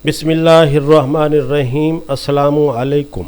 बिस्मिल्लाहिर्रहमानिर्रहीम। अस्सलामु अलैकुम।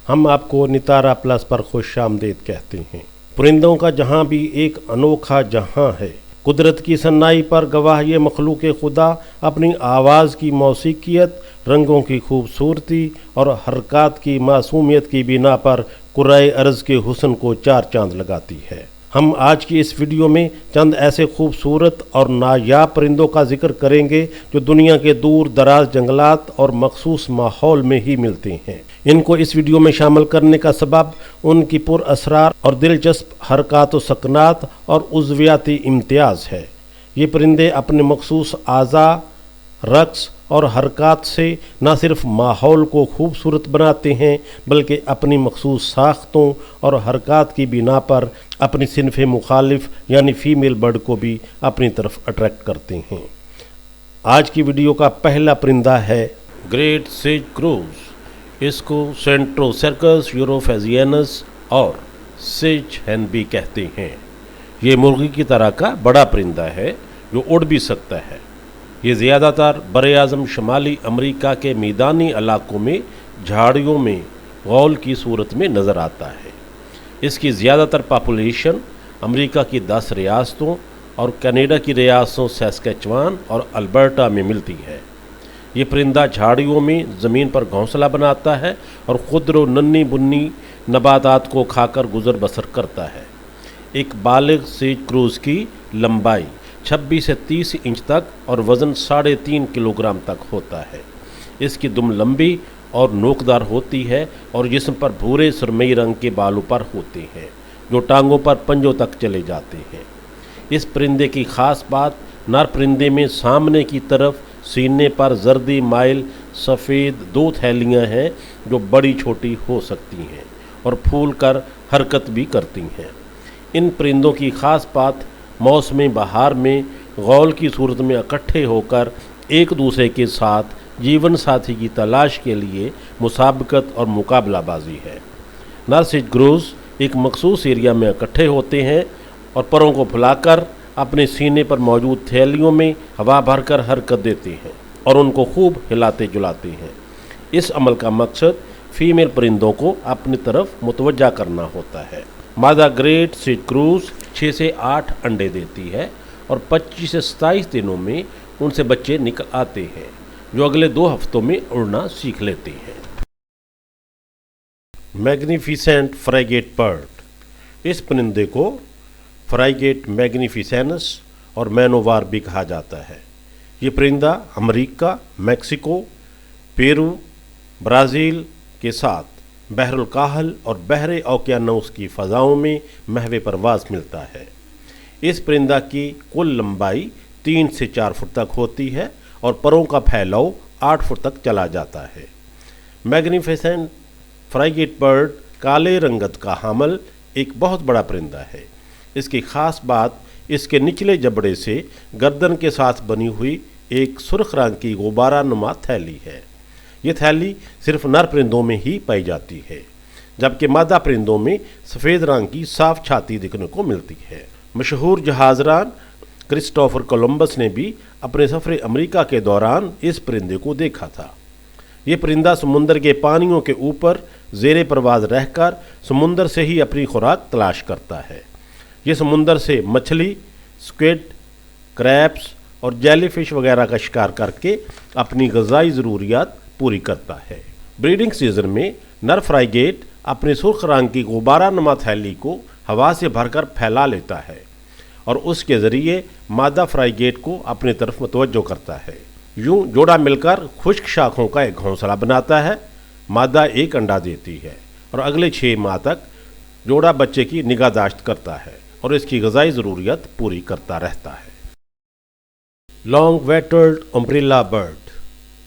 हम आपको नितारा प्लस पर खुश आमदीद कहते हैं। परिंदों का जहाँ भी एक अनोखा जहाँ है। कुदरत की सन्नाई पर गवाह ये मखलूक खुदा अपनी आवाज़ की मौसीकियत, रंगों की खूबसूरती और हरकत की मासूमियत की बिना पर कुराए अर्ज़ के हुस्न को चार चांद लगाती है। हम आज की इस वीडियो में चंद ऐसे खूबसूरत और नायाब परिंदों का जिक्र करेंगे जो दुनिया के दूर दराज जंगलात और मखसूस माहौल में ही मिलते हैं। इनको इस वीडियो में शामिल करने का सबब उनकी पुरअसरार और दिलचस्प हरकत व सकनात और उज़वियाती इम्तियाज़ है। ये परिंदे अपने मखसूस आज़ा, रक्स और हरकत से न सिर्फ माहौल को खूबसूरत बनाते हैं बल्कि अपनी मखसूस साख्तों और हरकत की बिना पर अपनी सिनफ मुखालिफ यानी फ़ीमेल बर्ड को भी अपनी तरफ अट्रैक्ट करते हैं। आज की वीडियो का पहला परिंदा है ग्रेट सेज क्रूज। इसको सेंट्रोसर्कस यूरोफेजियनस और सेज हैन भी कहते हैं। ये मुर्गी की तरह का बड़ा परिंदा है जो उड़ भी सकता है। ये ज़्यादातर बर-ए-आज़म शुमाली अमरीका के मैदानी इलाकों में झाड़ियों में गौल की सूरत में नज़र आता है। इसकी ज़्यादातर पॉपुलेशन अमरीका की 10 रियासतों और कनाडा की रियासतों सैस्कैचुआन और अल्बर्टा में मिलती है। ये परिंदा झाड़ियों में ज़मीन पर घोंसला बनाता है और खुद व नन्ही बुन्नी नबातात को खाकर गुजर बसर करता है। एक बालिग सेज क्रूज की लंबाई 26 से 30 इंच तक और वज़न 3.5 किलोग्राम तक होता है। इसकी दुम लंबी और नोकदार होती है और जिस्म पर भूरे सुरमई रंग के बालों पर होते हैं जो टांगों पर पंजों तक चले जाते हैं। इस परिंदे की ख़ास बात नर परिंदे में सामने की तरफ सीने पर जर्दी माइल सफ़ेद 2 थैलियाँ हैं जो बड़ी छोटी हो सकती हैं और फूल कर हरकत भी करती हैं। इन परिंदों की ख़ास बात मौसम बहार में गौल की सूरत में इकट्ठे होकर एक दूसरे के साथ जीवन साथी की तलाश के लिए मुसाबकत और मुकाबलाबाजी है। नर सेज क्रूज एक मखसूस एरिया में इकट्ठे होते हैं और परों को फुलाकर अपने सीने पर मौजूद थैलियों में हवा भरकर हरकत देते हैं और उनको खूब हिलाते जुलाते हैं। इस अमल का मकसद फ़ीमेल परिंदों को अपनी तरफ मुतवज्जा करना होता है। मादा ग्रेट सेज क्रूज 6 से 8 अंडे देती है और 25 से 27 दिनों में उनसे बच्चे निकल आते हैं जो अगले 2 हफ्तों में उड़ना सीख लेते हैं। Magnificent frigate bird. इस परिंदे को फ्रैगेट मैग्निफिसेनस और मैनोवार भी कहा जाता है। ये परिंदा अमेरिका, मैक्सिको, पेरू, ब्राज़ील के साथ बहरुल काहल और बहरे ओकियानूस की फ़ज़ाओं में महवे परवाज़ मिलता है। इस परिंदा की कुल लंबाई 3 से 4 फुट तक होती है और परों का फैलाव 8 फुट तक चला जाता है। मैग्निफिसेंट फ्रैगेट बर्ड काले रंगत का हामल एक बहुत बड़ा परिंदा है। इसकी ख़ास बात इसके निचले जबड़े से गर्दन के साथ बनी हुई एक सुर्ख रंग की गुब्बारा नुमा थैली है। ये थैली सिर्फ नर परिंदों में ही पाई जाती है जबकि मादा परिंदों में सफ़ेद रंग की साफ छाती दिखने को मिलती है। मशहूर जहाज़रान क्रिस्टोफर कोलंबस ने भी अपने सफ़र अमेरिका के दौरान इस परिंदे को देखा था। ये परिंदा समुंदर के पानियों के ऊपर ज़ेरे परवाज़ रहकर समुंदर से ही अपनी खुराक तलाश करता है। ये समुंदर से मछली, स्क्विड, क्रैब्स और जेलीफिश वगैरह का शिकार करके अपनी ग़िज़ाई ज़रूरियात पूरी करता है। ब्रीडिंग सीजन में नर फ्रैगेट अपने सुर्ख रंग की गुब्बारा नुमा थैली को हवा से भरकर फैला लेता है और उसके ज़रिए मादा फ्रैगेट को अपनी तरफ मुतवज्जो करता है। यूं जोड़ा मिलकर खुश्क शाखों का एक घोंसला बनाता है। मादा एक अंडा देती है और अगले 6 माह तक जोड़ा बच्चे की निगाहदाश्त करता है और इसकी ग़िज़ाई ज़रूरियात पूरी करता रहता है। Long wattled umbrella bird.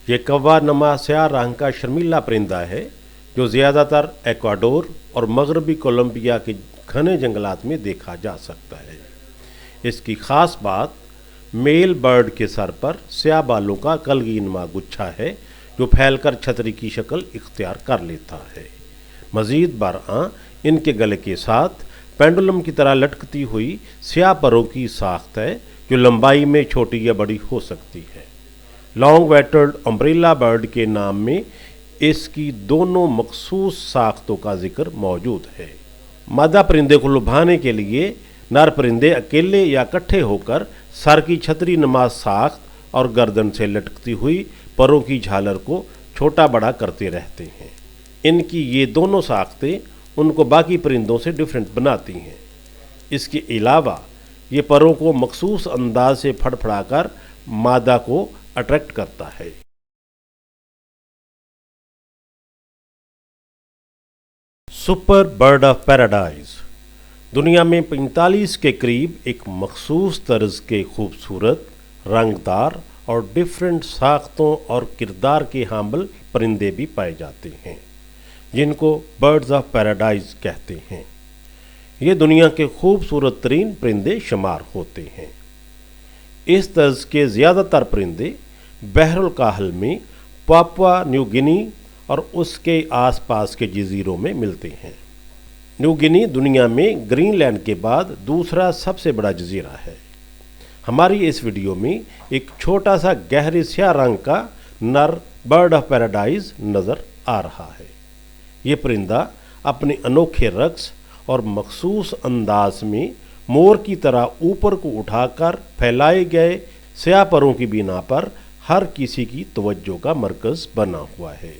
ये कव्वा नमा स्याह रंग का शर्मीला परिंदा है जो ज़्यादातर एक्वाडोर और मगरबी कोलंबिया के घने जंगलात में देखा जा सकता है। इसकी ख़ास बात मेल बर्ड के सर पर स्याह बालों का कलगीनुमा गुच्छा है जो फैलकर छतरी की शक्ल इख्तियार कर लेता है। मज़ीद बरआं इनके गले के साथ पेंडुलम की तरह लटकती हुई स्याह परों की साख्त है जो लंबाई में छोटी या बड़ी हो सकती है। लॉन्ग वेटर्ड अम्ब्रेला बर्ड के नाम में इसकी दोनों मखसूस साख्तों का जिक्र मौजूद है। मादा परिंदे को लुभाने के लिए नर परिंदे अकेले या इकट्ठे होकर सर की छतरी नुमा साख्त और गर्दन से लटकती हुई परों की झालर को छोटा बड़ा करते रहते हैं। इनकी ये दोनों साख्तें उनको बाकी परिंदों से डिफरेंट बनाती हैं। इसके अलावा ये परों को मखसूस अंदाज से फड़फड़ाकर मादा को अट्रैक्ट करता है। सुपर बर्ड ऑफ पैराडाइज दुनिया में 45 के करीब एक मखसूस तर्ज के खूबसूरत, रंगदार और डिफरेंट साख्तों और किरदार के हामिल परिंदे भी पाए जाते हैं, जिनको बर्ड्स ऑफ पैराडाइज कहते हैं। ये दुनिया के खूबसूरत तरीन परिंदे शुमार होते हैं। इस तर्ज के ज़्यादातर परिंदे बहरुल काहल में पापुआ न्यू गिनी और उसके आसपास के जजीरों में मिलते हैं। न्यू गिनी दुनिया में ग्रीनलैंड के बाद दूसरा सबसे बड़ा जजीरा है। हमारी इस वीडियो में एक छोटा सा गहरे स्याह रंग का नर बर्ड ऑफ पैराडाइज नज़र आ रहा है। ये परिंदा अपने अनोखे रक्स और मखसूस अंदाज में मोर की तरह ऊपर को उठाकर फैलाए गए स्याह परों की बिना पर हर किसी की तवज्जो का मरकज़ बना हुआ है।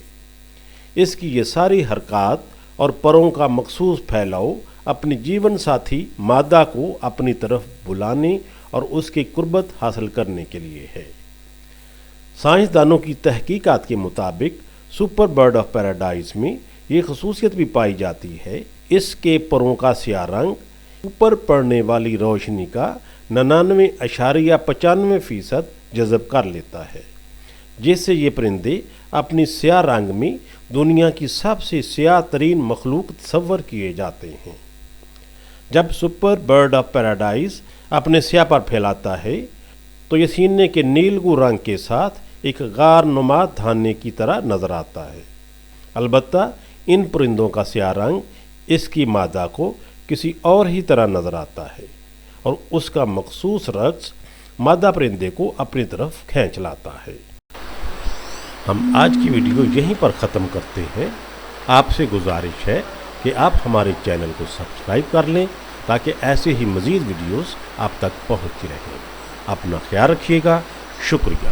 इसकी ये सारी हरकत और परों का मखसूस फैलाव अपनी जीवन साथी मादा को अपनी तरफ बुलाने और उसकी कुर्बत हासिल करने के लिए है। साइंसदानों की तहकीकात के मुताबिक सुपर बर्ड ऑफ पैराडाइज में ये खसूसियत भी पाई जाती है, इसके परों का स्याह रंग ऊपर पड़ने वाली रोशनी का 99.95% जज़ब कर लेता है, जिससे ये परिंदे अपनी स्याह रंग में दुनिया की सबसे स्याह तरीन मखलूक तस्वर किए जाते हैं। जब सुपर बर्ड ऑफ पैराडाइज अपने स्याह पर फैलाता है तो ये सीने के नीलगू रंग के साथ एक गार नुमा धाने की तरह नजर आता है। अलबत्ता इन परिंदों का स्याह रंग इसकी मादा को किसी और ही तरह नजर आता है और उसका मखसूस रक्स मादा परिंदे को अपनी तरफ खींच लाता है। हम आज की वीडियो यहीं पर ख़त्म करते हैं। आपसे गुजारिश है कि आप हमारे चैनल को सब्सक्राइब कर लें ताकि ऐसे ही मज़ीद वीडियोस आप तक पहुंचती रहें। अपना ख्याल रखिएगा। शुक्रिया।